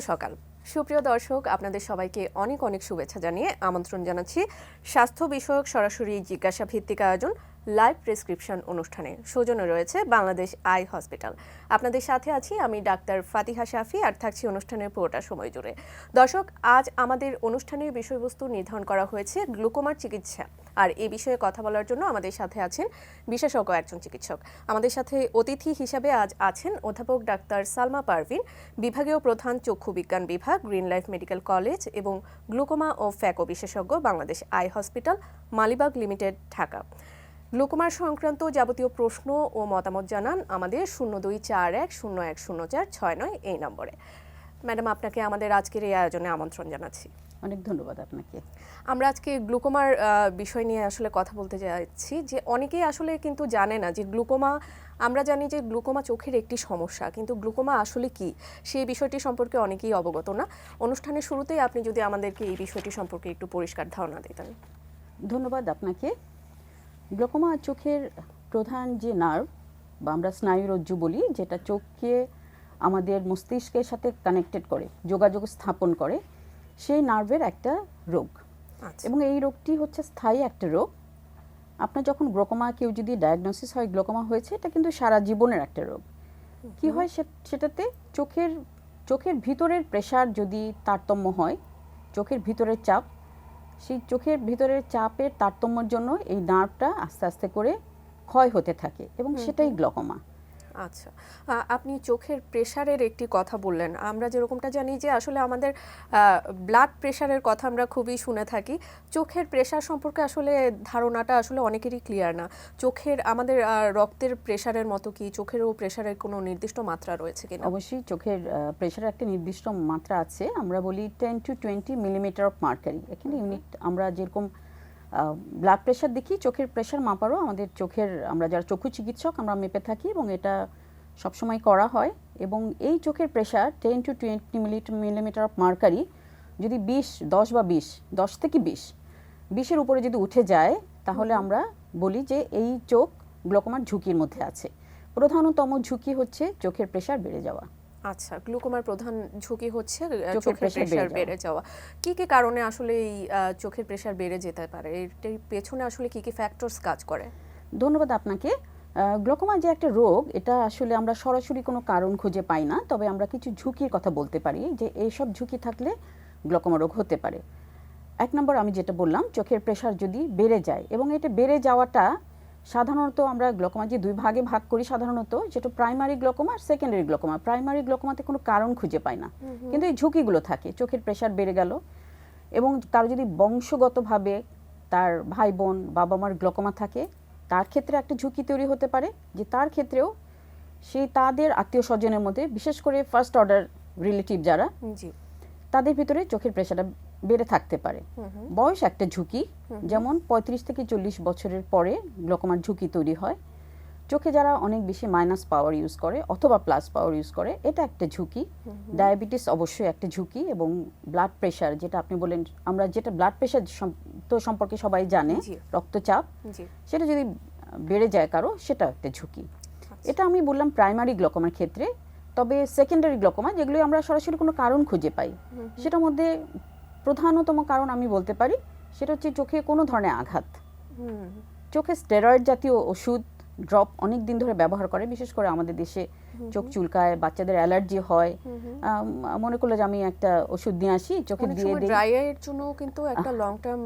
সকাল সুপ্রিয় দর্শক, আপনাদের সবাইকে অনেক অনেক শুভেচ্ছা জানিয়ে আমন্ত্রণ জানাচ্ছি স্বাস্থ্য বিষয়ক সরাসরি জিজ্ঞাসা ভিত্তিক আয়োজন লাইভ প্রেসক্রিপশন অনুষ্ঠানে। সৌজন্যে রয়েছে বাংলাদেশ আই হসপিটাল। আপনাদের সাথে আছি আমি ডাক্তার ফাতিহা শাফি, আর থাকছি অনুষ্ঠানের পুরোটা সময় জুড়ে। দর্শক, আজ আমাদের অনুষ্ঠানের বিষয়বস্তু নির্ধারণ করা হয়েছে গ্লুকোমার চিকিৎসা, আর এই বিষয়ে কথা বলার জন্য আমাদের সাথে আছেন বিশেষজ্ঞ একজন চিকিৎসক। আমাদের সাথে অতিথি হিসাবে আজ আছেন অধ্যাপক ডাক্তার সালমা পারভিন, বিভাগীয় প্রধান চক্ষু বিজ্ঞান বিভাগ, গ্রিন লাইফ মেডিকেল কলেজ এবং গ্লুকোমা ও ফ্যাকো বিশেষজ্ঞ, Bangladesh eye hospital, Malibagh limited, Dhaka. গ্লুকোমার সংক্রান্ত যাবতীয় প্রশ্ন ও মতামত জানান আমাদের 0241010469 এই নম্বরে। ম্যাডাম, আপনাকে আমাদের আজকের এই আয়োজনে আমন্ত্রণ জানাচ্ছি। অনেক ধন্যবাদ আপনাকে। আমরা আজকে গ্লুকোমার বিষয় নিয়ে আসলে কথা বলতে যাচ্ছি, যে অনেকেই আসলে কিন্তু জানে না যে গ্লুকোমা, আমরা জানি যে গ্লুকোমা চোখের একটি সমস্যা, কিন্তু গ্লুকোমা আসলে কি সেই বিষয়টি সম্পর্কে অনেকেই অবগত না। অনুষ্ঠানের শুরুতেই আপনি যদি আমাদেরকে এই বিষয়টি সম্পর্কে একটু পরিষ্কার ধারণা দিতেন। ধন্যবাদ আপনাকে। গ্লুকোমা চোখের প্রধান যে নার্ভ বা আমরা স্নায়ুরজ্জু বলি, যেটা চোখকে আমাদের মস্তিষ্কের সাথে কানেক্টেড করে, যোগাযোগ স্থাপন করে, সেই নার্ভের একটা রোগ। এবং এই রোগটি হচ্ছে স্থায়ী একটা রোগ। আপনার যখন গ্লুকোমা, কেউ যদি ডায়াগনোসিস হয় গ্লুকোমা হয়েছে, এটা কিন্তু সারা জীবনের একটা রোগ। কি হয় সেটাতে চোখের ভিতরের প্রেশার যদি তারতম্য হয়, চোখের ভিতরের চাপ, সেই চোখের ভিতরের চাপের তারতম্যের জন্য এই নার্ভটা আস্তে আস্তে করে ক্ষয় হতে থাকে এবং সেটাই গ্লুকোমা। আচ্ছা, আপনি চোখের প্রেশারের একটি কথা বললেন। আমরা যেরকমটা জানি যে আসলে আমাদের ব্লাড প্রেশারের কথা আমরা খুবই শুনে থাকি। চোখের প্রেশার সম্পর্কে আসলে ধারণাটা আসলে অনেকেরই ক্লিয়ার না। চোখের আমাদের রক্তের প্রেশারের মতো কি চোখেরও প্রেশারের কোনো নির্দিষ্ট মাত্রা রয়েছে কিনা? অবশ্যই চোখের প্রেশারের একটা নির্দিষ্ট মাত্রা আছে। আমরা বলি 10 to 20 মিলিমিটার অফ মার্কারি। এখানে ইউনিট আমরা যেরকম ব্লাড প্রেশার দেখি, চোখের প্রেশার মাপারও আমাদের আমরা যারা চক্ষু চিকিৎসক আমরা মেপে থাকি এবং এটা সবসময় করা হয়। এবং এই চোখের pressure 10 to 20 millimetre of mercury যদি 10 থেকে 20-এর উপরে যদি উঠে যায়, তাহলে আমরা বলি যে এই চোখ গ্লুকোমার ঝুঁকির মধ্যে আছে। প্রধানতম ঝুঁকি হচ্ছে চোখের প্রেশার বেড়ে যাওয়া। আচ্ছা, গ্লুকোমার প্রধান ঝুঁকি হচ্ছে চোখের প্রেশার বেড়ে যাওয়া। কি কি কারণে আসলে এই চোখের প্রেশার বেড়ে যেতে পারে? এর পেছনে আসলে কি কি ফ্যাক্টরস কাজ করে? ধন্যবাদ আপনাকে। গ্লুকোমা যে একটা রোগ, এটা আসলে আমরা সরাসরি কোনো কারণ খুঁজে পাই না, তবে আমরা কিছু ঝুঁকির কথা বলতে পারি যে এইসব ঝুঁকি থাকলে গ্লুকোমা রোগ হতে পারে। এক নম্বর, আমি যেটা বললাম, চোখের প্রেশার যদি বেড়ে যায়, এবং এটা বেড়ে যাওয়াটা সাধারণত আমরা গ্লুকোমা যে দুই ভাগে ভাগ করি সাধারণত, যেটা প্রাইমারি গ্লুকোমা আর সেকেন্ডারি গ্লুকোমা। প্রাইমারি গ্লুকোমাতে কোনো কারণ খুঁজে পায় না, কিন্তু এই ঝুঁকিগুলো থাকে। চোখের প্রেশার বেড়ে গেল, এবং কারো যদি বংশগতভাবে তার ভাই বোন বাবা মার গ্লুকোমা থাকে, তার ক্ষেত্রে একটা ঝুঁকি তৈরি হতে পারে যে তার ক্ষেত্রেও তাদের আত্মীয় স্বজনের মধ্যে, বিশেষ করে ফার্স্ট অর্ডার রিলেটিভ যারা, তাদের ভিতরে চোখের প্রেশারটা বেড়ে থাকতে পারে। বয়স একটা ঝুঁকি, যেমন 35 থেকে 40 বছরের পরে গ্লুকোমার ঝুঁকি তৈরি হয়। চোখে যারা অনেক বেশি মাইনাস পাওয়ার ইউজ করে অথবা প্লাস পাওয়ার ইউজ করে, এটা একটা ঝুঁকি। ডায়াবেটিস অবশ্যই একটা ঝুঁকি, এবং ব্লাড প্রেশার, যেটা আপনি বলেন, আমরা যেটা ব্লাড প্রেশার তো সম্পর্কে সবাই জানে, রক্তচাপ, সেটা যদি বেড়ে যায় কারো, সেটা একটা ঝুঁকি। এটা আমি বললাম প্রাইমারি গ্লুকোমার ক্ষেত্রে। তবে সেকেন্ডারি গ্লুকোমা, যেগুলো আমরা সরাসরি কোনো কারণ খুঁজে পাই, সেটার মধ্যে প্রধানতম কারণ আমি বলতে পারি সেটা হচ্ছে চোখে কোনো ধরনের আঘাত। চোখে স্টেরয়েড জাতীয় ওষুধ, ড্রপ অনেক দিন ধরে ব্যবহার করে, বিশেষ করে আমাদের দেশে চোখ চুলকায়, বাচ্চাদের অ্যালার্জি হয়, মনে করলে যে আমি একটা ওষুধ নিয়ে আসি, চোখে দিয়ে দিই। ড্রাই আইয়ের জন্য কিন্তু একটা লং টার্ম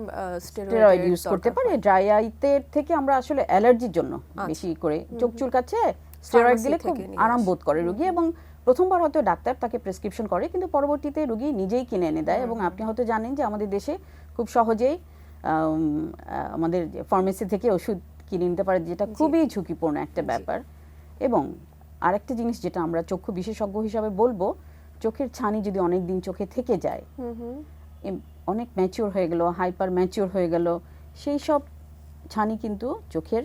স্টেরয়েড ইউজ করতে পারে। ড্রাই আইতে থেকে আমরা আসলে অ্যালার্জির জন্য বেশি করে, চোখ চুলকাচ্ছে, স্টেরয়েড দিলে খুব আরাম বোধ করে রোগী, এবং প্রথমবার হয়তো ডাক্তার তাকে প্রেসক্রিপশন করে, কিন্তু পরবর্তীতে রোগী নিজেই কিনে এনে দেয়। এবং আপনি হয়তো জানেন যে আমাদের দেশে খুব সহজেই আমাদের ফার্মেসি থেকে ওষুধ কিনে নিতে পারে, যেটা খুবই ঝুঁকিপূর্ণ একটা ব্যাপার। এবং আরেকটা জিনিস যেটা আমরা চক্ষু বিশেষজ্ঞ হিসাবে বলবো, চোখের ছানি যদি অনেক দিন চোখে থেকে যায়, অনেক ম্যাচিওর হয়ে গেল, হাইপার ম্যাচিওর হয়ে গেল, সেই সব ছানি কিন্তু চোখের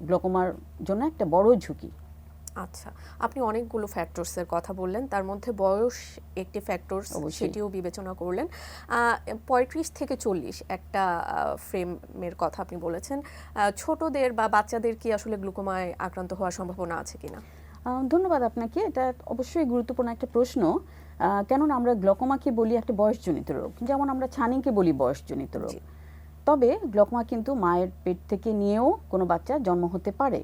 গ্লুকোমার জন্য একটা বড় ঝুঁকি। আচ্ছা, আপনি অনেকগুলো ফ্যাক্টরসের কথা বললেন, তার মধ্যে বয়স একটি ফ্যাক্টরস, সেটিও বিবেচনা করলেন। 35 থেকে 40 একটা ফ্রেমের কথা আপনি বলেছেন। ছোটদের বা বাচ্চাদের কি আসলে গ্লুকোমায় আক্রান্ত হওয়ার সম্ভাবনা আছে কিনা? ধন্যবাদ আপনাকে। এটা অবশ্যই গুরুত্বপূর্ণ একটা প্রশ্ন। কেননা আমরা গ্লকোমাকে বলি একটা বয়সজনিত রোগ, যেমন আমরা ছানিকে বলি বয়সজনিত রোগ। জি। তবে গ্লকোমা কিন্তু মায়ের পেট থেকে নিয়েও কোনো বাচ্চা জন্ম হতে পারে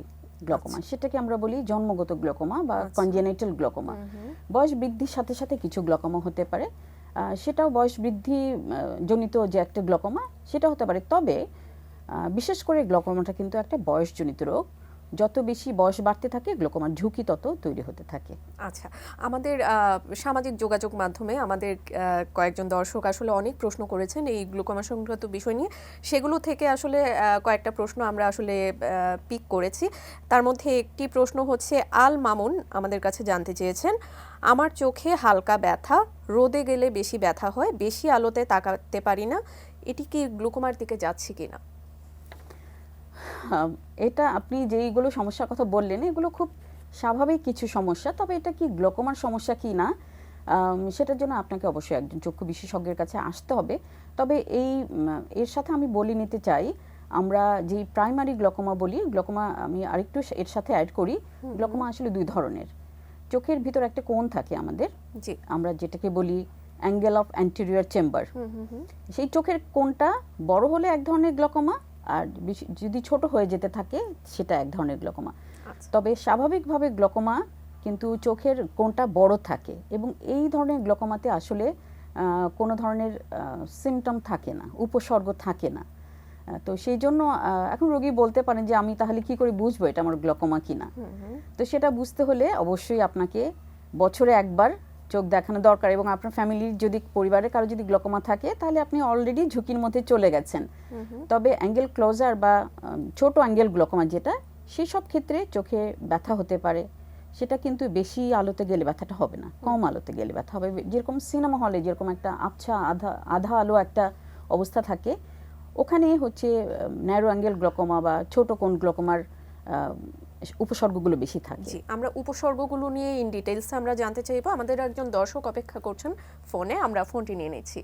গ্লকোমা, আচ্ছা। সেটাকে আমরা বলি জন্মগত গ্লকোমা বা আচ্ছা। Congenital glaucoma. বয়স বৃদ্ধির সাথে সাথে কিছু গ্লকোমা হতে পারে, সেটাও বয়স বৃদ্ধি জনিত যে একটা গ্লকোমা সেটা হতে পারে। তবে বিশেষ করে গ্লকোমাটা কিন্তু একটা বয়সজনিত রোগ। যত বেশি বয়স বাড়তে থাকে গ্লকোমার ঝুঁকি তত তৈরি হতে থাকে। আচ্ছা, আমাদের সামাজিক যোগাযোগ মাধ্যমে আমাদের কয়েকজন দর্শক আসলে অনেক প্রশ্ন করেছেন এই গ্লুকোমা সংক্রান্ত বিষয় নিয়ে। সেগুলো থেকে আসলে কয়েকটা প্রশ্ন আমরা আসলে পিক করেছি। তার মধ্যে একটি প্রশ্ন হচ্ছে আল মামুন আমাদের কাছে জানতে চেয়েছেন, আমার চোখে হালকা ব্যথা, রোদে গেলে বেশি ব্যথা হয়, বেশি আলোতে তাকাতে পারি না, এটি কি গ্লুকোমার দিকে যাচ্ছে কিনা? এটা আপনি যেইগুলো সমস্যার কথা বললেন এগুলো খুব স্বাভাবিক কিছু সমস্যা। তবে এটা কি গ্লকোমার সমস্যা কি না সেটার জন্য আপনাকে অবশ্যই একজন চক্ষু বিশেষজ্ঞের কাছে আসতে হবে। তবে এর সাথে আমি বলে নিতে চাই, আমরা যে প্রাইমারি গ্লকোমা বলি, গ্লকোমা আমি আরেকটু এর সাথে অ্যাড করি। গ্লকোমা আসলে দুই ধরনের। চোখের ভিতর একটা কোণ থাকে আমাদের, জি। আমরা যেটাকে বলি অ্যাঙ্গেল অফ অ্যান্টেরিয়র চেম্বার। সেই চোখের কোণটা বড় হলে এক ধরনের গ্লকোমা, আর যদি ছোট হয়ে যেতে থাকে সেটা এক ধরনের গ্লকোমা। আচ্ছা। তবে স্বাভাবিকভাবে গ্লকোমা কিন্তু চোখের কোণটা বড় থাকে, এবং এই ধরনের গ্লকোমাতে আসলে কোনো ধরনের সিমটম থাকে না, উপসর্গ থাকে না। তো সেই জন্য এখন রোগী বলতে পারেন যে আমি তাহলে কি করে বুঝবো এটা আমার গ্লকোমা কিনা। তো সেটা বুঝতে হলে অবশ্যই আপনাকে বছরে একবার চোখ দেখানো দরকার, এবং আপনার ফ্যামিলির যদি পরিবারের কারো যদি গ্লকোমা থাকে তাহলে আপনি অলরেডি ঝুঁকির মধ্যে চলে গেছেন। তবে অ্যাঙ্গেল ক্লোজার বা ছোট অ্যাঙ্গেল গ্লকোমা যেটা, সেই সব ক্ষেত্রে চোখে ব্যথা হতে পারে। সেটা কিন্তু বেশি আলোতে গেলে ব্যথাটা হবে না, কম আলোতে গেলে ব্যথা হবে। যেরকম সিনেমা হলে যেরকম একটা আবছা আধা আধা আলো একটা অবস্থা থাকে, ওখানে হচ্ছে ন্যারো অ্যাঙ্গেল গ্লকোমা বা ছোট কোণ গ্লকোমার উপসর্গগুলো বেশি থাকে। জি, আমরা উপসর্গগুলো নিয়ে ইন ডিটেইলস আমরা জানতে চাইবো। আমাদের একজন দর্শক অপেক্ষা করছেন ফোনে, আমরা ফোনটি নিয়ে নিচ্ছি।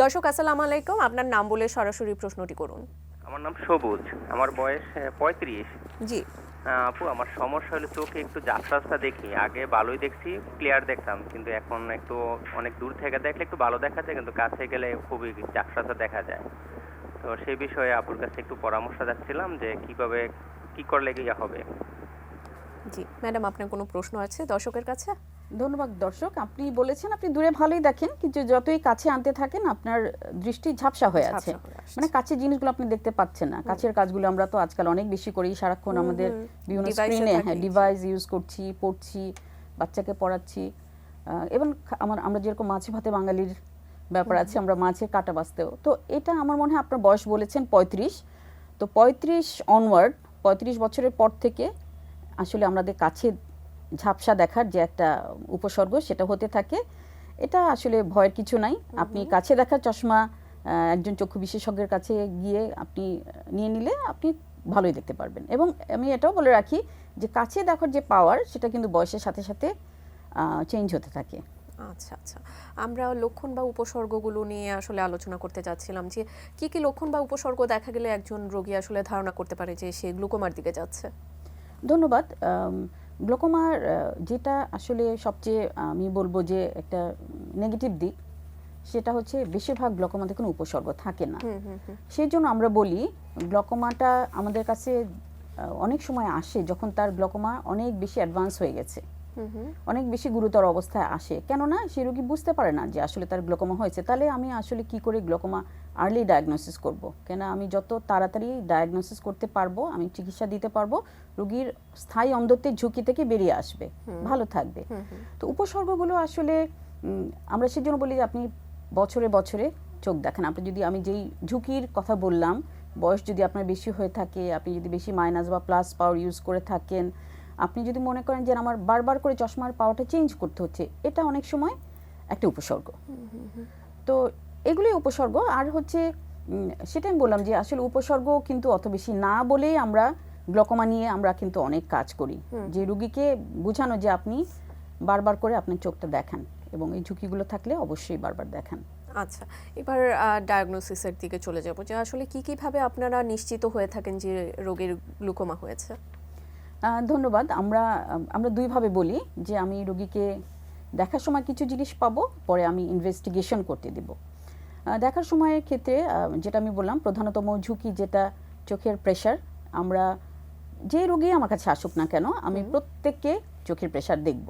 দর্শক আসসালামু আলাইকুম, আপনার নাম বলে সরাসরি প্রশ্নটি করুন। আমার নাম সবুজ, আমার বয়স 35। জি। আপু, আমার সমস্যা হলো চোখে একটু ঝাপসা দেখি। আগে ভালোই দেখছি, ক্লিয়ার দেখতাম, কিন্তু এখন একটু অনেক দূর থেকে দেখলে একটু ভালো দেখা যায়, কিন্তু কাছে গেলে খুবই ঝাপসা দেখা যায়। তো সেই বিষয়ে আপুর কাছে একটু পরামর্শ চাচ্ছিলাম যে কিভাবে কি করলে ইয়ে হবে। জি ম্যাডাম, আপনার কোনো প্রশ্ন আছে দর্শকের কাছে? ধন্যবাদ দর্শক। আপনি বলেছেন আপনি দূরে ভালোই দেখেন, কিন্তু যতই কাছে আনতে থাকেন আপনার দৃষ্টি ঝাপসা হয়ে আছে, ঝাপসা হয়ে আসছে। মানে কাছের জিনিসগুলো আপনি দেখতে পাচ্ছেন না। কাছের কাজগুলো আমরা তো আজকাল অনেক বেশি করি, সারাক্ষণ আমাদের বিভিন্ন Device-এ স্ক্রিনে থাকি। ডিভাইস ইউজ করছি, পড়ছি, বাচ্চাকে পড়াচ্ছি। এবং আমরা যেরকম মাছে ভাতে বাঙালির ব্যাপার আছে, আমরা মাছের কাটা বাঁচতেও। তো এটা আমার মনে হয় আপনার বয়স বলেছেন 35, তো 35 অনওয়ার্ড, 35 বছরের পর থেকে আসলে আমাদের কাছে ঝাপসা দেখার যে একটা উপসর্গ সেটা হতে থাকে। এটা আসলে ভয়ের কিছু নাই। আপনি কাছে দেখার চশমা একজন চক্ষু বিশেষজ্ঞের কাছে গিয়ে আপনি নিয়ে নিলে আপনি ভালোই দেখতে পারবেন। এবং আমি এটাও বলে রাখি যে কাছে দেখার যে পাওয়ার সেটা কিন্তু বয়সের সাথে সাথে চেঞ্জ হতে থাকে। আচ্ছা আচ্ছা, আমরা লক্ষণ বা উপসর্গগুলো নিয়ে আসলে আলোচনা করতে চাচ্ছিলাম যে কি কি লক্ষণ বা উপসর্গ দেখা গেলে একজন রোগী আসলে ধারণা করতে পারে যে সে গ্লুকোমার দিকে যাচ্ছে। ধন্যবাদ। গ্লুকোমার যেটা আসলে সবচেয়ে আমি বলবো যে একটা নেগেটিভ দিক, সেটা হচ্ছে বেশিরভাগ গ্লুকোমাতে কোনো উপসর্গ থাকে না। সেই জন্য আমরা বলি গ্লুকোমাটা আমাদের কাছে অনেক সময় আসে যখন তার গ্লুকোমা অনেক বেশি অ্যাডভান্স হয়ে গেছে, অনেক বেশি গুরুতর অবস্থায় আসে। কেননা সে রোগী বুঝতে পারে না যে আসলে তার গ্লুকোমা হয়েছে। তাহলে আমি আসলে কি করে গ্লুকোমা আর্লি ডায়াগনোসিস করব? কেন আমি যত তাড়াতাড়ি ডায়াগনোসিস করতে পারবো, আমি চিকিৎসা দিতে পারবো, রোগীর স্থায়ী অন্ধত্বের ঝুঁকি থেকে বেরিয়ে আসবে, ভালো থাকবে। তো উপসর্গগুলো আসলে আমরা সেজন্য বলি যে আপনি বছরে বছরে চোখ দেখান। আপনি যদি, আমি যেই ঝুঁকির কথা বললাম, বয়স যদি আপনার বেশি হয়ে থাকে, আপনি যদি বেশি মাইনাস বা প্লাস পাওয়ার ইউজ করে থাকেন, আপনি যদি মনে করেন যে আমার বারবার করে চশমার পাওয়ারটা চেঞ্জ করতে হচ্ছে, এটা অনেক সময় একটা উপসর্গ। তো এগুলোই উপসর্গ। আর হচ্ছে সেটা আমি বললাম যে আসলে উপসর্গ কিন্তু অত বেশি না বলেই আমরা গ্লুকোমা নিয়ে আমরা কিন্তু অনেক কাজ করি, যে রুগীকে বোঝানো যে আপনি বারবার করে আপনার চোখটা দেখান, এবং এই ঝুঁকিগুলো থাকলে অবশ্যই বারবার দেখান। আচ্ছা, এবার ডায়াগনোসিসের দিকে চলে যাব যে আসলে কি কিভাবে আপনারা নিশ্চিত হয়ে থাকেন যে রোগীর গ্লুকোমা হয়েছে। ধন্যবাদ। আমরা দুইভাবে বলি যে আমি রোগীকে দেখার সময় কিছু জিনিস পাবো, পরে আমি ইনভেস্টিগেশন করতে দেব। দেখার সময়ের ক্ষেত্রে যেটা আমি বললাম, প্রধানতম ঝুঁকি যেটা চোখের প্রেশার। আমরা যে রোগী আমার কাছে আসুক না কেন, আমি প্রত্যেককে চোখের প্রেশার দেখব।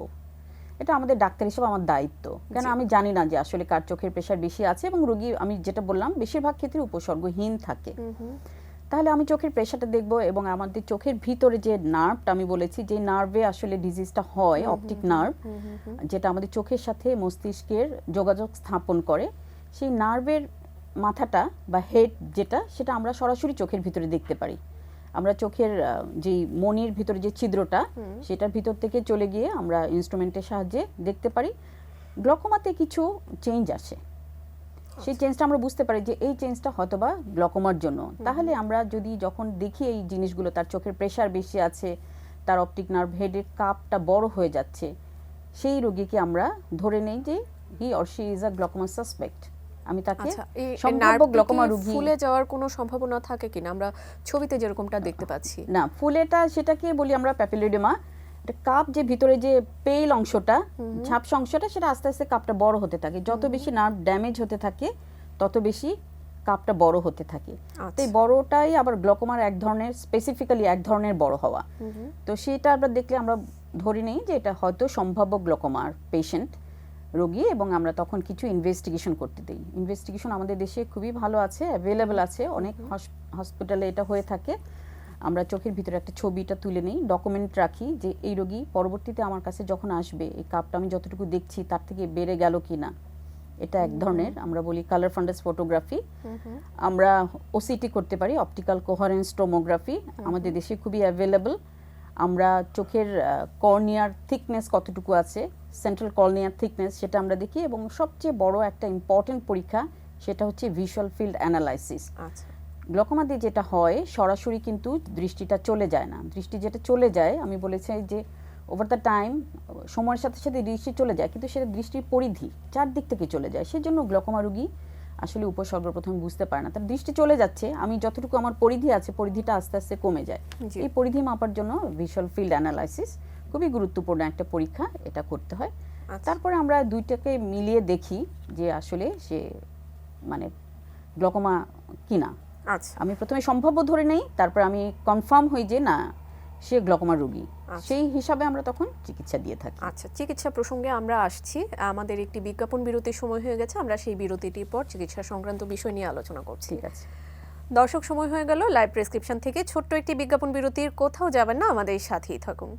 এটা আমাদের ডাক্তার হিসেবে আমার দায়িত্ব, কেন আমি জানি না যে আসলে কার চোখের প্রেশার বেশি আছে, এবং রোগী আমি যেটা বললাম বেশিরভাগ ক্ষেত্রে উপসর্গহীন থাকে। তাহলে আমি চোখের প্রেশারটা দেখব, এবং আমাদের চোখের ভিতরে যে নার্ভটা আমি বলেছি, যে নার্ভে আসলে ডিজিজটা হয়, অপটিক নার্ভ, যেটা আমাদের চোখের সাথে মস্তিষ্কের যোগাযোগ স্থাপন করে, সেই নার্ভের মাথাটা বা হেড যেটা, সেটা আমরা সরাসরি চোখের ভিতরে দেখতে পারি। আমরা চোখের যেই মনির ভিতরে যে ছিদ্রটা, সেটার ভিতর থেকে চলে গিয়ে আমরা ইনস্ট্রুমেন্টের সাহায্যে দেখতে পারি। গ্লকোমাতে কিছু চেঞ্জ আসে, সেই চেঞ্জটা আমরা বুঝতে পারি যে এই চেঞ্জটা হয়তোবা গ্লকোমার জন্য। তাহলে আমরা যদি যখন দেখি এই জিনিসগুলো, তার চোখের প্রেশার বেশি আছে, তার অপটিক নার্ভ হেডের কাপটা বড় হয়ে যাচ্ছে, সেই রোগীকে আমরা ধরে নেই যে he or she is a glaucoma suspect. আমি তাকে সম্ভাব্য গ্লকোমা রোগী। ফুলে যাওয়ার কোনো সম্ভাবনা থাকে কিনা? আমরা ছবিতে যেরকমটা দেখতে পাচ্ছি না, ফুলেটা সেটাকে বলি আমরা প্যাপিলোডেমা। কাপ যে ভিতরে যে পেইল অংশটা, ঝাপসা অংশটা, সেটা আস্তে আস্তে কাপটা বড় হতে থাকে। যত বেশি নার্ভ ড্যামেজ হতে থাকে তত বেশি কাপটা বড় হতে থাকে। তো এই বড়টাই আবার গ্লকোমার এক ধরনের, স্পেসিফিক্যালি এক ধরনের বড় হওয়া। তো সেটা আমরা দেখলে আমরা ধরে নেই যে এটা হয়তো সম্ভাব্য গ্লকোমার পেশেন্ট রোগী, এবং আমরা তখন কিছু ইনভেস্টিগেশন করতে দিই। ইনভেস্টিগেশন আমাদের দেশে খুবই ভালো আছে, অ্যাভেলেবল আছে, অনেক হসপিটালে এটা হয়ে থাকে। আমরা চোখের ভিতরে একটা ছবিটা তুলে নিই, ডকুমেন্ট রাখি যে এই রোগী পরবর্তীতে আমার কাছে যখন আসবে, এই কাপটা আমি যতটুকু দেখছি তার থেকে বেড়ে গেল কিনা। এটা এক ধরনের আমরা বলি কালার ফান্ডাস ফটোগ্রাফি। আমরা ওসিটি করতে পারি, অপটিক্যাল কোহারেন্স টোমোগ্রাফি, আমাদের দেশে খুবই অ্যাভেলেবল। আমরা চোখের কর্নিয়ার থিকনেস কতটুকু আছে, সেন্ট্রাল কর্নিয়ার থিকনেস, সেটা আমরা দেখি। এবং সবচেয়ে বড় একটা ইম্পর্টেন্ট পরীক্ষা, সেটা হচ্ছে ভিজুয়াল ফিল্ড অ্যানালাইসিস। গ্লকোমাতে যেটা হয়, সরাসরি কিন্তু দৃষ্টিটা চলে যায় না। দৃষ্টি যেটা চলে যায়, আমি বলেছি যে ওভার দ্য টাইম, সময়ের সাথে সাথে দৃষ্টি চলে যায়, কিন্তু সেটা দৃষ্টির পরিধি চারদিক থেকে চলে যায়। সেজন্য গ্লকোমা রোগী আসলে উপসর্গ প্রথমে বুঝতে পারে না, তার দৃষ্টি চলে যাচ্ছে, আমি যতটুকু আমার পরিধি আছে, পরিধিটা আস্তে আস্তে কমে যায়। এই পরিধি মাপার জন্য ভিজুয়াল ফিল্ড অ্যানালাইসিস খুবই গুরুত্বপূর্ণ একটা পরীক্ষা, এটা করতে হয়। তারপরে আমরা দুইটাকে মিলিয়ে দেখি যে আসলে সে মানে গ্লকোমা কিনা। আমি প্রথমে সম্ভাব্য ধরে নেই, তারপর আমি কনফার্ম হই যে না, সে গ্লকোমা রোগী, সেই হিসাবে আমরা তখন চিকিৎসা দিয়ে থাকি। আচ্ছা, চিকিৎসা প্রসঙ্গে আমরা আসছি। আমাদের একটি বিজ্ঞাপন বিরতির সময় হয়ে গেছে, আমরা সেই বিরতিটির পর চিকিৎসা সংক্রান্ত বিষয় নিয়ে আলোচনা করছি। ঠিক আছে দর্শক, সময় হয়ে গেল লাইভ প্রেসক্রিপশন থেকে ছোট্ট একটি বিজ্ঞাপন বিরতির। কোথাও যাবেন না, আমাদের সাথেই থাকুন।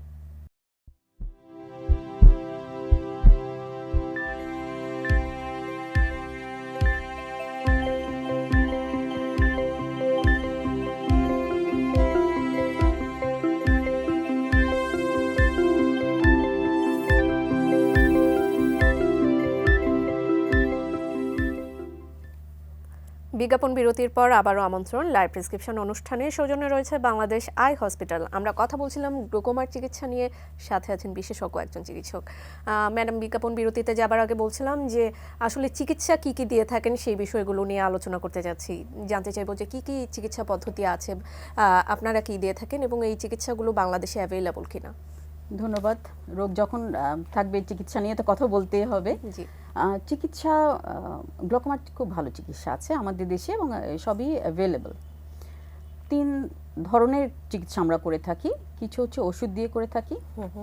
বিজ্ঞাপন বিরতির পর আবারও আমন্ত্রণ লাইভ প্রেসক্রিপশন অনুষ্ঠানে। সৌজন্যে রয়েছে বাংলাদেশ আই হসপিটাল। আমরা কথা বলছিলাম গ্লুকোমার চিকিৎসা নিয়ে, সাথে আছেন বিশেষজ্ঞ একজন চিকিৎসক। ম্যাডাম, বিজ্ঞাপন বিরতিতে যাবার আগে বলছিলাম যে আসলে চিকিৎসা কি কি দিয়ে থাকেন, সেই বিষয়গুলো নিয়ে আলোচনা করতে যাচ্ছি। জানতে চাইবো যে কি কি চিকিৎসা পদ্ধতি আছে, আপনারা কি দিয়ে থাকেন, এবং এই চিকিৎসাগুলো বাংলাদেশে অ্যাভেলেবল কিনা। ধন্যবাদ। রোগ যখন থাকবে, চিকিৎসা নিয়ে তো কথা বলতেই হবে। চিকিৎসা, গ্লকোমার খুব ভালো চিকিৎসা আছে আমাদের দেশে, এবং সবই অ্যাভেলেবল। 3 ধরনের চিকিৎসা আমরা করে থাকি। কিছু হচ্ছে ওষুধ দিয়ে করে থাকি,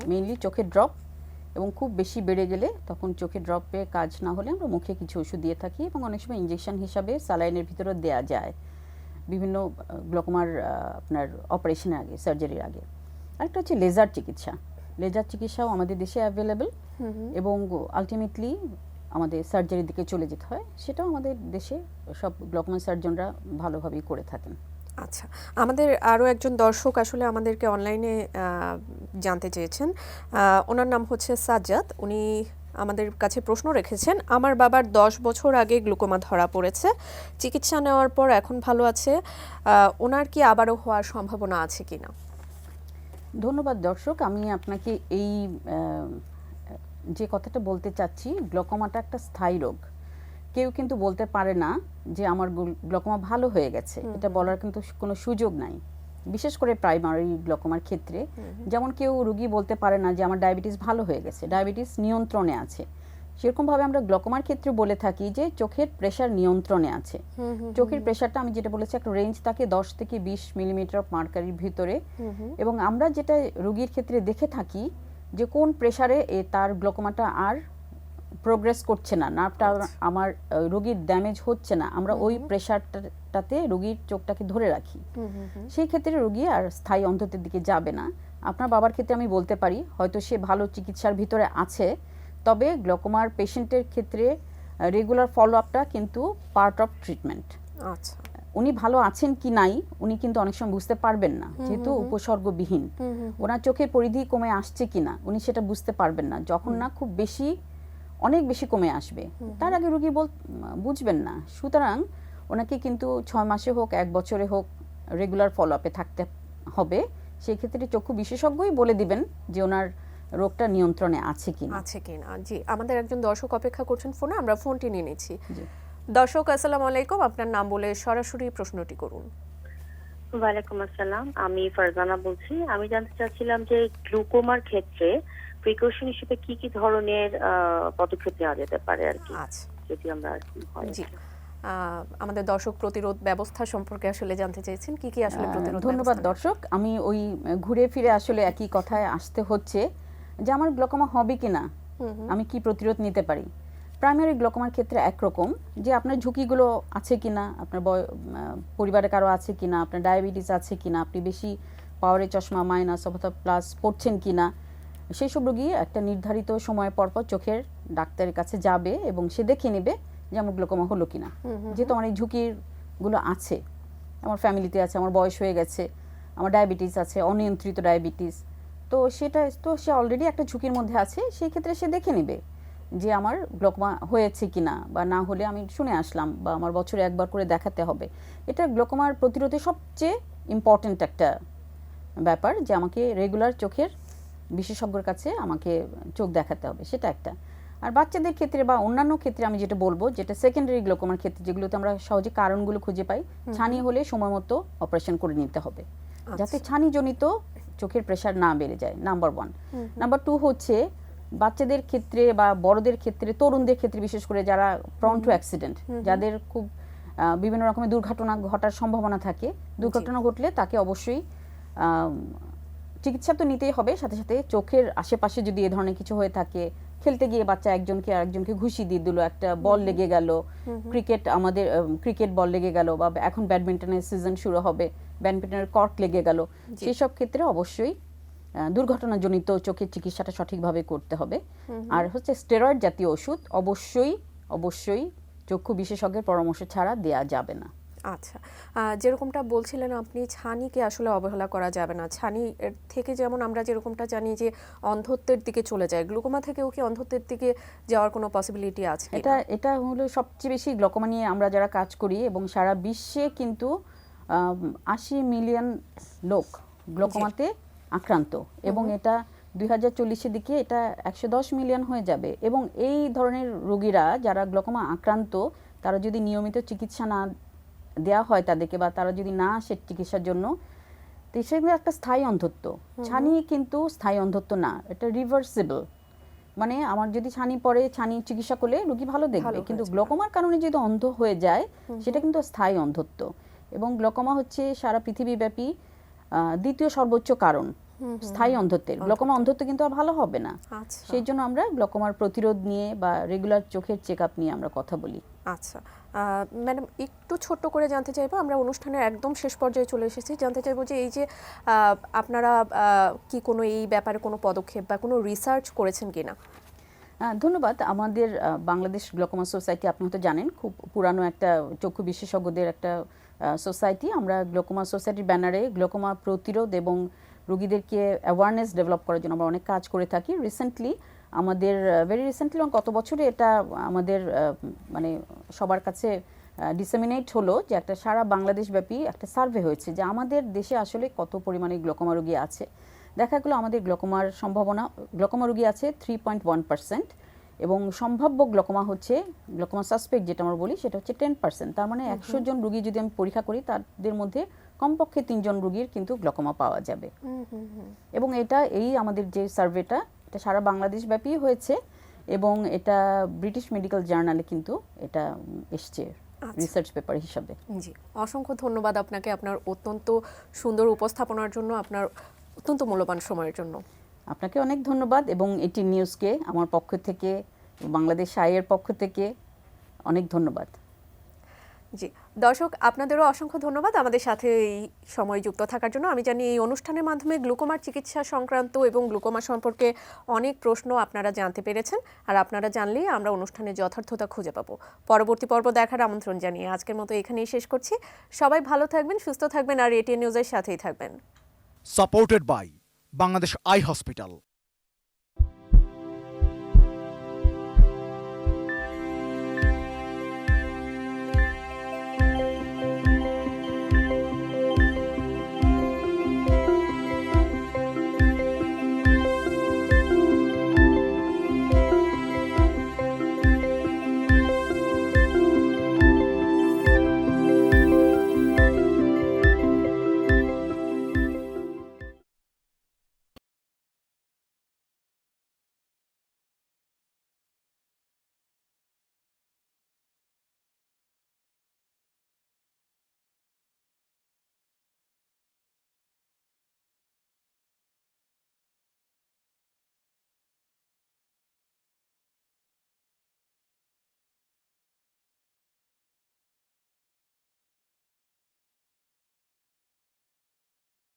মেইনলি চোখের ড্রপ, এবং খুব বেশি বেড়ে গেলে তখন চোখের ড্রপে কাজ না হলে আমরা মুখে কিছু ওষুধ দিয়ে থাকি, এবং অনেক সময় ইনজেকশন হিসাবে স্যালাইনের ভিতরে দেওয়া যায় বিভিন্ন গ্লকোমার আপনার অপারেশনের আগে, সার্জারির আগে। আরেকটা হচ্ছে লেজার চিকিৎসা। লেজার চিকিৎসাও আমাদের দেশে অ্যাভেলেবল, এবং আলটিমেটলি আমাদের সার্জারির দিকে চলে যেতে হয়, সেটাও আমাদের দেশে সব গ্লকোমা সার্জনরা ভালোভাবেই করে থাকেন। আচ্ছা, আমাদের আরও একজন দর্শক আসলে আমাদেরকে অনলাইনে জানতে চেয়েছেন। ওনার নাম হচ্ছে সাজ্জাদ। উনি আমাদের কাছে প্রশ্ন রেখেছেন, আমার বাবার 10 বছর আগে গ্লুকোমা ধরা পড়েছে, চিকিৎসা নেওয়ার পর এখন ভালো আছে, ওনার কি আবারও হওয়ার সম্ভাবনা আছে কিনা? ধন্যবাদ দর্শক। আমি আপনাকে এই যে কথাটা বলতে চাচ্ছি, গ্লকোমাটা একটা স্থায়ী রোগ। কেউ কিন্তু বলতে পারে না যে আমার গ্লকোমা ভালো হয়ে গেছে, এটা বলার কিন্তু কোনো সুযোগ নাই। বিশেষ করে প্রাইমারি গ্লকোমার ক্ষেত্রে। যেমন কেউ রোগী বলতে পারে না যে আমার ডায়াবেটিস ভালো হয়ে গেছে, ডায়াবেটিস নিয়ন্ত্রণে আছে, সেরকমভাবে আমরা গ্লকোমার ক্ষেত্রে বলে থাকি যে চোখের প্রেশার নিয়ন্ত্রণে আছে। চোখের প্রেশারটা আমি যেটা বলেছি একটা রেঞ্জ থাকে 10 থেকে 20 মিলিমিটার অফ মার্কারির ভিতরে, এবং আমরা যেটা রোগীর ক্ষেত্রে দেখে থাকি যে কোন প্রেশারে তার গ্লকোমাটা আর প্রোগ্রেস করছে না, নার্ভটা আমার রোগীর ড্যামেজ হচ্ছে না, আমরা ওই প্রেশারটাতে রোগীর চোখটাকে ধরে রাখি। সেই ক্ষেত্রে রোগী আর স্থায়ী অন্ধত্বের দিকে যাবে না। আপনার বাবার ক্ষেত্রে আমি বলতে পারি হয়তো সে ভালো চিকিৎসার ভিতরে আছে, তবে গ্লকোমার পেশেন্টের ক্ষেত্রে রেগুলার ফলো আপটা কিন্তু পার্ট অফ ট্রিটমেন্ট। আচ্ছা, উনি ভালো আছেন কি নাই উনি কিন্তু অনেক সময় বুঝতে পারবেন না, যেহেতু উপসর্গবিহীন। ওনার চোখের পরিধি কমে আসছে কিনা উনি সেটা বুঝতে পারবেন না, যখন না খুব বেশি অনেক বেশি কমে আসবে তার আগে রোগী বুঝবেন না। সুতরাং ওনাকে কিন্তু 6 মাসে হোক 1 বছরে হোক রেগুলার ফলো আপে থাকতে হবে। সেই ক্ষেত্রে চক্ষু বিশেষজ্ঞই বলে দিবেন যে ওনার রোগটা নিয়ন্ত্রণে আছে কিনা। জি, আমাদের একজন দর্শক অপেক্ষা করছেন ফোনে, আমরা ফোনটি নিয়ে নিচ্ছি। দর্শক আসসালামু আলাইকুম, আপনার নাম বলে সরাসরি প্রশ্নটি করুন। ওয়ালাইকুম আসসালাম, আমি ফারজানা বলছি। আমি জানতে চাচ্ছিলাম যে গ্লুকোমার ক্ষেত্রে প্রিকশন হিসেবে কি কি ধরনের পদক্ষেপ নেওয়া যেতে পারে আর কি, আচ্ছা, যদি আমরা জি, আমাদের দর্শক প্রতিরোধ ব্যবস্থা সম্পর্কে আসলে জানতে চাইছেন কি কি আসলে প্রতিরোধ। ধন্যবাদ দর্শক, আমি ওই ঘুরে ফিরে আসলে একই কথায় আসতে হচ্ছে যে আমার গ্লকোমা হবে কিনা, আমি কি প্রতিরোধ নিতে পারি। প্রাইমারি গ্লকোমার ক্ষেত্রে একরকম যে আপনার ঝুঁকিগুলো আছে কিনা, আপনার পরিবারে কারো আছে কিনা, আপনার ডায়াবেটিস আছে কিনা, আপনি বেশি পাওয়ারের চশমা মাইনাস অথবা প্লাস পড়ছেন কিনা, সেই সব রোগী একটা নির্ধারিত সময় পর পর চোখের ডাক্তারের কাছে যাবে এবং সে দেখে নেবে যে আমার গ্লকোমা হলো কিনা। যেহেতু আমার এই ঝুঁকিগুলো আছে, আমার ফ্যামিলিতে আছে, আমার বয়স হয়ে গেছে, আমার ডায়াবেটিস আছে, অনিয়ন্ত্রিত ডায়াবেটিস, তো সেটা তো সে অলরেডি একটা ঝুঁকির মধ্যে আছে। সেই ক্ষেত্রে সে দেখে নেবে যে আমার গ্লকোমা হয়েছে কিনা, বা না হলে আমি শুনে আসলাম, বা আমার বছরে একবার করে দেখাতে হবে। এটা গ্লকোমার প্রতিরোধে সবচেয়ে ইম্পর্টেন্ট একটা ব্যাপার, যে আমাকে রেগুলার চোখের বিশেষজ্ঞের কাছে আমাকে চোখ দেখাতে হবে, সেটা একটা। আর বাচ্চাদের ক্ষেত্রে বা অন্যান্য ক্ষেত্রে আমি যেটা বলবো, যেটা সেকেন্ডারি গ্লকোমার ক্ষেত্রে যেগুলোতে আমরা সহজে কারণগুলো খুঁজে পাই, ছানি হলে সময় মতো অপারেশন করে নিতে হবে, যাতে ছানিজনিত চোখের প্রেশার না বেড়ে যায়, নাম্বার 1। নাম্বার 2 হচ্ছে বাচ্চাদের ক্ষেত্রে বা বড়দের ক্ষেত্রে, তরুণদের ক্ষেত্রে বিশেষ করে যারা প্রন টু অ্যাক্সিডেন্ট, যাদের খুব বিভিন্ন রকমের দুর্ঘটনা ঘটার সম্ভাবনা থাকে, দুর্ঘটনা ঘটলে তাকে অবশ্যই চিকিৎসা তো নিতেই হবে, সাথে সাথে চোখের আশেপাশে যদি এ ধরনের কিছু হয়ে থাকে, খেলতে গিয়ে বাচ্চা একজনকে আরেকজনকে ঘুষি দিয়ে দিল, একটা বল লেগে গেল, আমাদের ক্রিকেট বল লেগে গেল, বা এখন ব্যাডমিন্টনের সিজন শুরু হবে, ব্যাডমিন্টনের কর্ক লেগে গেল, সেই সব ক্ষেত্রে অবশ্যই দুর্ঘটনাজনিত চোখের চিকিৎসাটা সঠিকভাবে করতে হবে। আর হচ্ছে স্টেরয়েড জাতীয় ওষুধ অবশ্যই চক্ষু বিশেষজ্ঞের পরামর্শ ছাড়া দেয়া যাবে না। আচ্ছা, যেরকমটা বলছিলেন আপনি, ছানিকে আসলে অবহেলা করা যাবে না। ছানি থেকে যেমন আমরা যেরকমটা জানি যে অন্ধত্বের দিকে চলে যায়, গ্লুকোমা থেকেও কি অন্ধত্বের দিকে যাওয়ার কোনো পসিবিলিটি আছে? এটা হলো সবচেয়ে বেশি গ্লকোমা নিয়ে আমরা যারা কাজ করি, এবং সারা বিশ্বে কিন্তু 80 মিলিয়ন লোক গ্লকোমাতে আক্রান্ত, এবং এটা 2040-এর দিকে এটা 110 মিলিয়ন হয়ে যাবে। এবং এই ধরনের রোগীরা যারা গ্লকোমা আক্রান্ত, তারা যদি নিয়মিত চিকিৎসা না দেওয়া হয় তাদেরকে, বা তারা যদি না আসে চিকিৎসার জন্য, তো সেগুলো একটা স্থায়ী অন্ধত্ব। ছানি কিন্তু স্থায়ী অন্ধত্ব না, এটা রিভার্সিবল। মানে আমার যদি ছানি পড়ে, ছানি চিকিৎসা করলে রোগী ভালো দেখবে, কিন্তু গ্লকোমার কারণে যদি অন্ধ হয়ে যায় সেটা কিন্তু স্থায়ী অন্ধত্ব। এবং গ্লকোমা হচ্ছে সারা পৃথিবীব্যাপী দ্বিতীয় সর্বোচ্চ কারণ স্থায়ী অন্ধত্বের। গ্লকোমা অন্ধত্ব কিন্তু আর ভালো হবে না। সেই জন্য আমরা গ্লকোমার প্রতিরোধ নিয়ে বা রেগুলার চোখের চেকআপ নিয়ে আমরা কথা বলি। আচ্ছা ম্যাডাম, একটু ছোট্ট করে জানতে চাইবো, আমরা অনুষ্ঠানের একদম শেষ পর্যায়ে চলে এসেছি, জানতে চাইবো যে এই যে আপনারা কি কোনো এই ব্যাপারে কোনো পদক্ষেপ বা কোনো রিসার্চ করেছেন কিনা? ধন্যবাদ। আমাদের বাংলাদেশ গ্লকোমা সোসাইটি, আপনি হয়তো জানেন, খুব পুরানো একটা চক্ষু বিশেষজ্ঞদের একটা সোসাইটি। আমরা গ্লকোমা সোসাইটির ব্যানারে গ্লকোমা প্রতিরোধ এবং রোগীদেরকে অ্যাওয়ারনেস ডেভেলপ করার জন্য আমরা অনেক কাজ করে থাকি। আমাদের ভেরি রিসেন্টলি গত বছরে এটা আমাদের মানে সবার কাছে ডিসেমিনেট হলো, যে একটা সারা বাংলাদেশ ব্যাপী একটা সার্ভে হয়েছে যে আমাদের দেশে আসলে কত পরিমাণে গ্লকোমা রোগী আছে। দেখা গেলো আমাদের গ্লকোমা রোগী আছে 3.1%, এবং সম্ভাব্য গ্লকোমা হচ্ছে গ্লকোমা সাসপেক্ট যেটা আমরা বলি সেটা হচ্ছে 10%। তার মানে 100 জন রোগী যদি আমি পরীক্ষা করি তাদের মধ্যে কমপক্ষে 3 জন রোগীর কিন্তু গ্লকোমা পাওয়া যাবে। এবং এটা আমাদের যে সার্ভেটা এটা সারা বাংলাদেশ ব্যাপী হয়েছে এবং এটা ব্রিটিশ মেডিকেল জার্নালে কিন্তু এটা এসছে রিসার্চ পেপার হিসাবে। জি, অসংখ্য ধন্যবাদ আপনাকে আপনার অত্যন্ত সুন্দর উপস্থাপনার জন্য, আপনার অত্যন্ত মূল্যবান সময়ের জন্য। আপনাকে অনেক ধন্যবাদ এবং এটি নিউজকে আমার পক্ষ থেকে, বাংলাদেশ আইয়ের পক্ষ থেকে অনেক ধন্যবাদ। জি, দর্শক আপনাদেরও অসংখ্য ধন্যবাদ আমাদের সাথে এই সময় যুক্ত থাকার জন্য। আমি জানি এই অনুষ্ঠানের মাধ্যমে গ্লুকোমার চিকিৎসা সংক্রান্ত এবং গ্লুকোমা সম্পর্কে অনেক প্রশ্ন আপনারা জানতে পেরেছেন, আর আপনারা জানলেই আমরা অনুষ্ঠানের যথার্থতা খুঁজে পাবো। পরবর্তী পর্ব দেখার আমন্ত্রণ জানিয়ে আজকের মতো এখানেই শেষ করছি। সবাই ভালো থাকবেন, সুস্থ থাকবেন আর এটিএন নিউজের সাথেই থাকবেন। Supported by Bangladesh Eye Hospital.